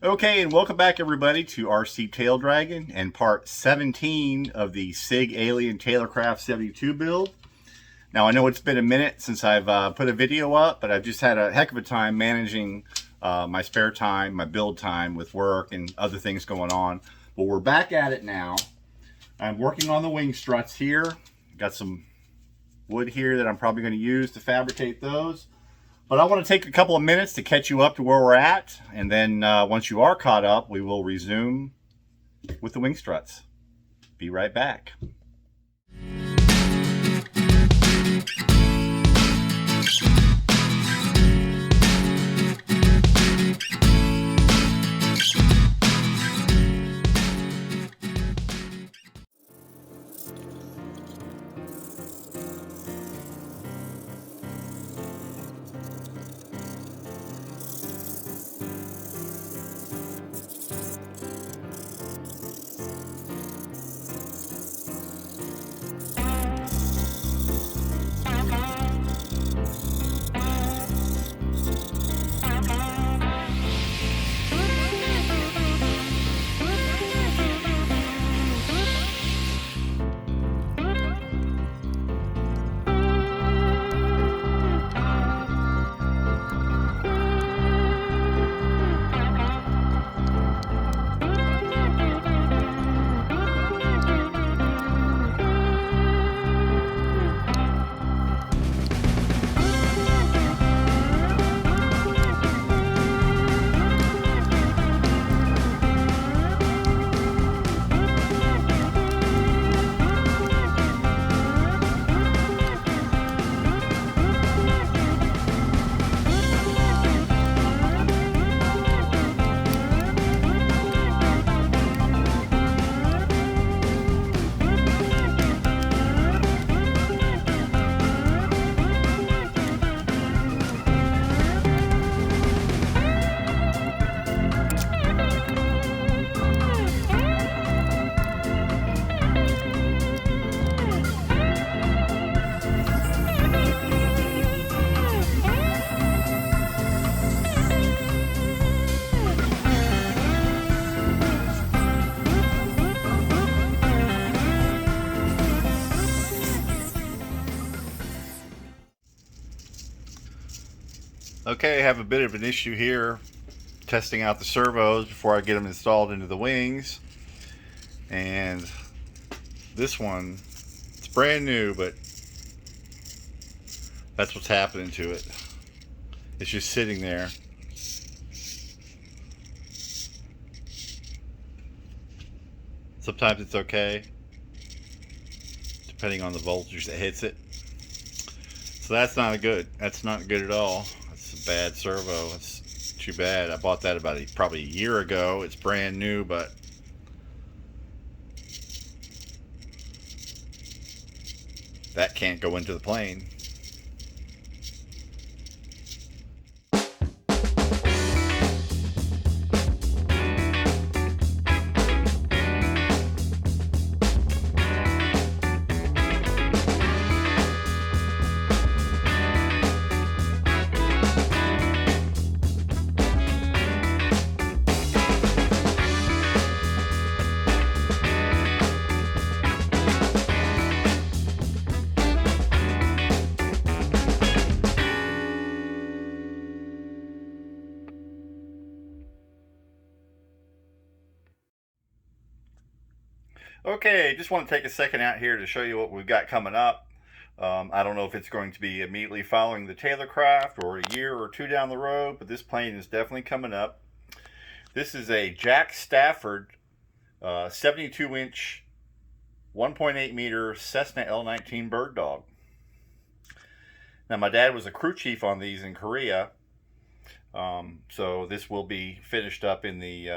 Okay, and welcome back everybody to RC Taildraggin and part 17 of the Sig Alien TaylorCraft 72 build. Now I know it's been a minute since I've put a video up, but I've just had a heck of a time managing my spare time, my build time with work and other things going on. But we're back at it now. I'm working on the wing struts here. Got some wood here that I'm probably going to use to fabricate those. But I want to take a couple of minutes to catch you up to where we're at, and then once you are caught up, we will resume with the wing struts. Be right back. Okay, I have a bit of an issue here testing out the servos before I get them installed into the wings. And this one, it's brand new, but that's what's happening to it. It's just sitting there. Sometimes it's okay, depending on the voltage that hits it. So that's not good. That's not good at all. It's a bad servo. It's too bad. I bought that about probably a year ago. It's brand new, but that can't go into the plane. Okay, just want to take a second out here to show you what we've got coming up. I don't know if it's going to be immediately following the TaylorCraft or a year or two down the road, but this plane is definitely coming up. This is a Jack Stafford 72-inch 1.8 meter Cessna L19 bird dog. Now my dad was a crew chief on these in Korea, so this will be finished up in the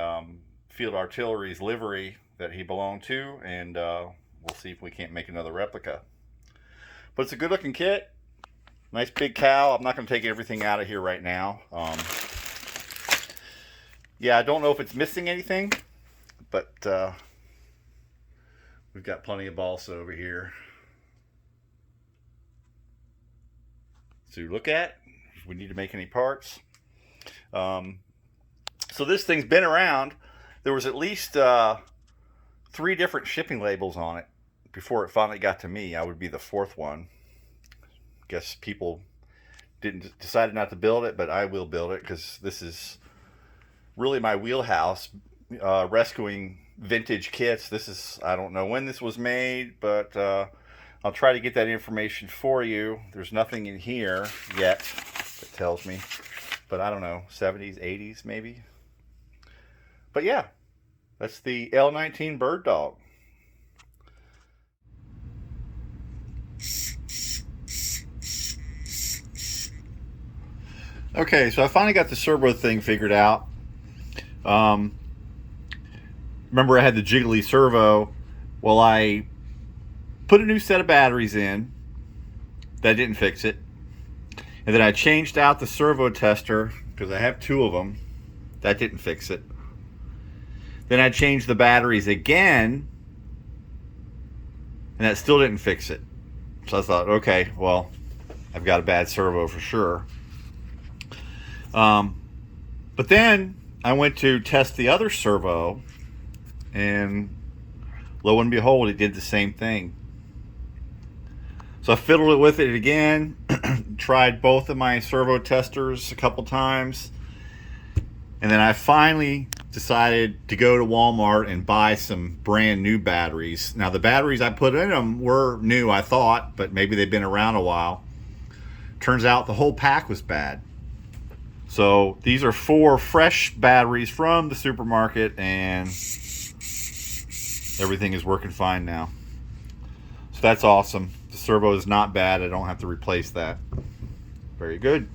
Field Artillery's livery that he belonged to, and we'll see if we can't make another replica. But it's a good looking kit. Nice big cow. I'm not going to take everything out of here right now. Yeah, I don't know if it's missing anything, but we've got plenty of balsa over here to look at if we need to make any parts. So this thing's been around. There was at least 3 different shipping labels on it before it finally got to me. I would be the 4th one. Guess people decided not to build it, but I will build it because this is really my wheelhouse. Rescuing vintage kits. This is, I don't know when this was made, but I'll try to get that information for you. There's nothing in here yet that tells me, but I don't know, 70s, 80s maybe. But yeah, that's the L19 Bird Dog. Okay, so I finally got the servo thing figured out. Remember I had the jiggly servo. Well, I put a new set of batteries in. That didn't fix it. And then I changed out the servo tester because I have 2 of them. That didn't fix it. Then I changed the batteries again, and that still didn't fix it. So I thought, okay, well, I've got a bad servo for sure. But then I went to test the other servo, and lo and behold, it did the same thing. So I fiddled with it again, tried both of my servo testers a couple times, and then I finally decided to go to Walmart and buy some brand new batteries. Now the batteries I put in them were new, I thought, but maybe they've been around a while. Turns out the whole pack was bad. So these are 4 fresh batteries from the supermarket, and everything is working fine now. So that's awesome. The servo is not bad. I don't have to replace that. Very good.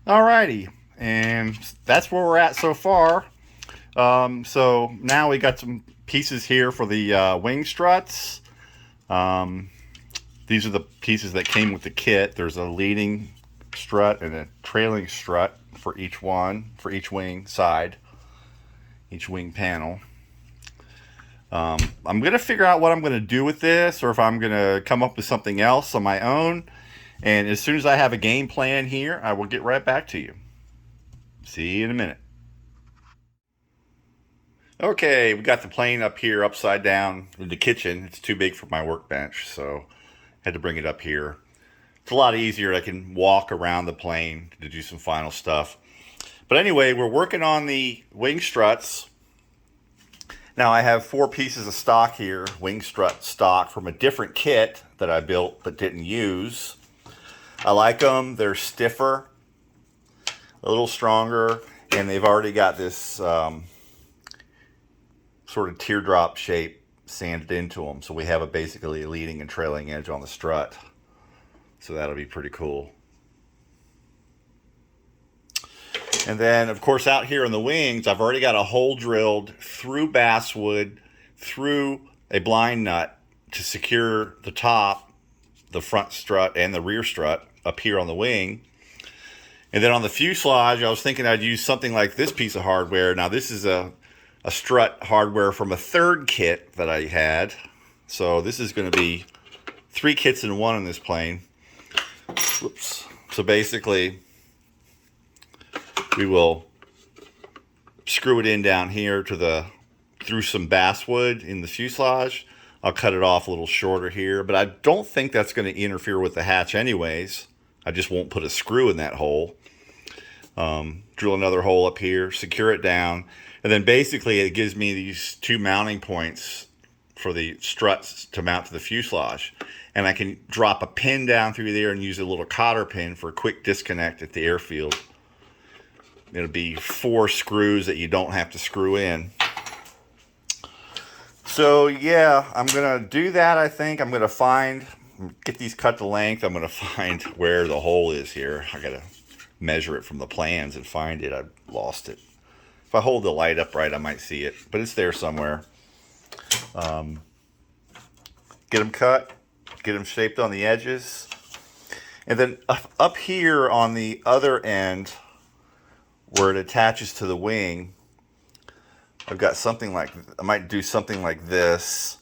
Alrighty, and that's where we're at so far. So now we got some pieces here for the wing struts. These are the pieces that came with the kit. There's a leading strut and a trailing strut for each one, for each wing side, each wing panel. I'm going to figure out what I'm going to do with this, or if I'm going to come up with something else on my own. And as soon as I have a game plan here, I will get right back to you. See you in a minute. Okay, we got the plane up here upside down in the kitchen. It's too big for my workbench, so I had to bring it up here. It's a lot easier. I can walk around the plane to do some final stuff. But anyway, we're working on the wing struts. Now I have 4 pieces of stock here, wing strut stock from a different kit that I built but didn't use. I like them. They're stiffer, a little stronger, and they've already got this sort of teardrop shape sanded into them. So we have basically a leading and trailing edge on the strut. So that'll be pretty cool. And then, of course, out here in the wings, I've already got a hole drilled through basswood, through a blind nut to secure the top, the front strut, and the rear strut up here on the wing. And then on the fuselage, I was thinking I'd use something like this piece of hardware. Now, this is a strut hardware from a third kit that I had. So this is going to be 3 kits in one on this plane. Whoops. So basically, we will screw it in down here to through some basswood in the fuselage. I'll cut it off a little shorter here, but I don't think that's going to interfere with the hatch anyways. I just won't put a screw in that hole. Drill another hole up here, secure it down, and then basically it gives me these 2 mounting points for the struts to mount to the fuselage. And I can drop a pin down through there and use a little cotter pin for a quick disconnect at the airfield. It'll be 4 screws that you don't have to screw in. So yeah, I'm gonna do that. I think I'm gonna get these cut to length. I'm gonna find where the hole is here. I gotta measure it from the plans and find it. I lost it. If I hold the light up right, I might see it, but it's there somewhere. Get them cut, get them shaped on the edges. And then up here on the other end, where it attaches to the wing, I've got something like, I might do something like this.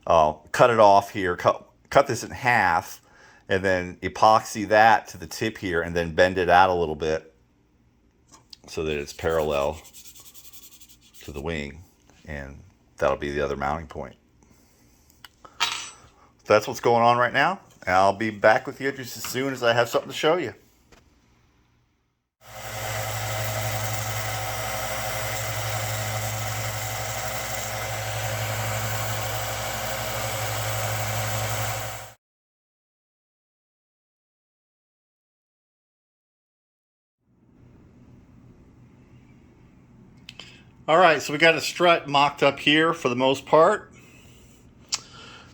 I'll cut it off here, cut this in half, and then epoxy that to the tip here, and then bend it out a little bit so that it's parallel to the wing, and that'll be the other mounting point. So that's what's going on right now. I'll be back with you just as soon as I have something to show you. All right, so we got a strut mocked up here for the most part.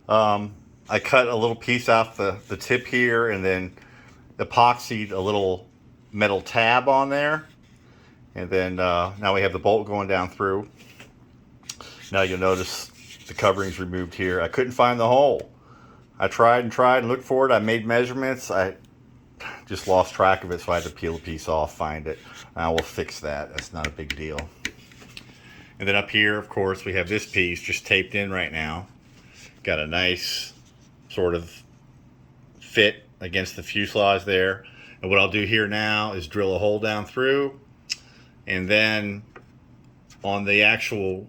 I cut a little piece off the tip here and then epoxied a little metal tab on there. And then now we have the bolt going down through. Now you'll notice the covering's removed here. I couldn't find the hole. I tried and looked for it. I made measurements. I just lost track of it, so I had to peel a piece off, find it. I will fix that. That's not a big deal. And then up here, of course, we have this piece just taped in right now. Got a nice sort of fit against the fuselage there. And what I'll do here now is drill a hole down through. And then on the actual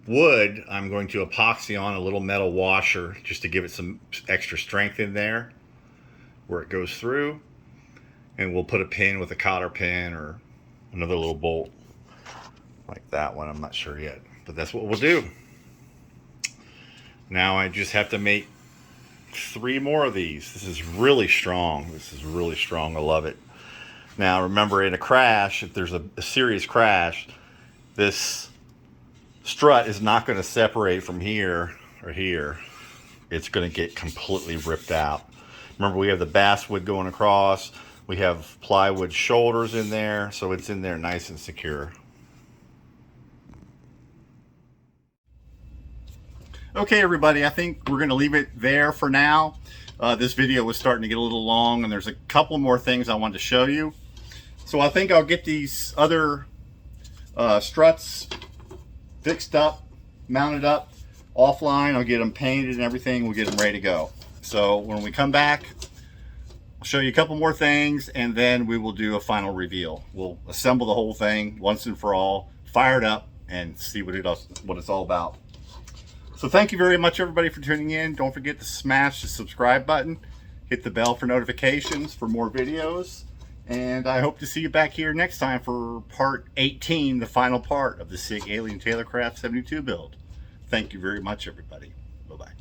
wood, I'm going to epoxy on a little metal washer just to give it some extra strength in there where it goes through. And we'll put a pin with a cotter pin or another little bolt like that one. I'm not sure yet, but that's what we'll do. Now I just have to make 3 more of these. This is really strong. This is really strong. I love it. Now remember, in a crash, if there's a serious crash, this strut is not going to separate from here or here. It's going to get completely ripped out. Remember, we have the basswood going across. We have plywood shoulders in there, so it's in there nice and secure. Okay, everybody, I think we're going to leave it there for now. This video was starting to get a little long, and there's a couple more things I wanted to show you. So I think I'll get these other struts fixed up, mounted up, offline. I'll get them painted and everything. We'll get them ready to go. So when we come back, I'll show you a couple more things, and then we will do a final reveal. We'll assemble the whole thing once and for all, fire it up, and see what it's all about. So thank you very much, everybody, for tuning in. Don't forget to smash the subscribe button, hit the bell for notifications for more videos, and I hope to see you back here next time for part 18, the final part of the Sig Alien TaylorCraft 72 build. Thank you very much, everybody. Bye-bye.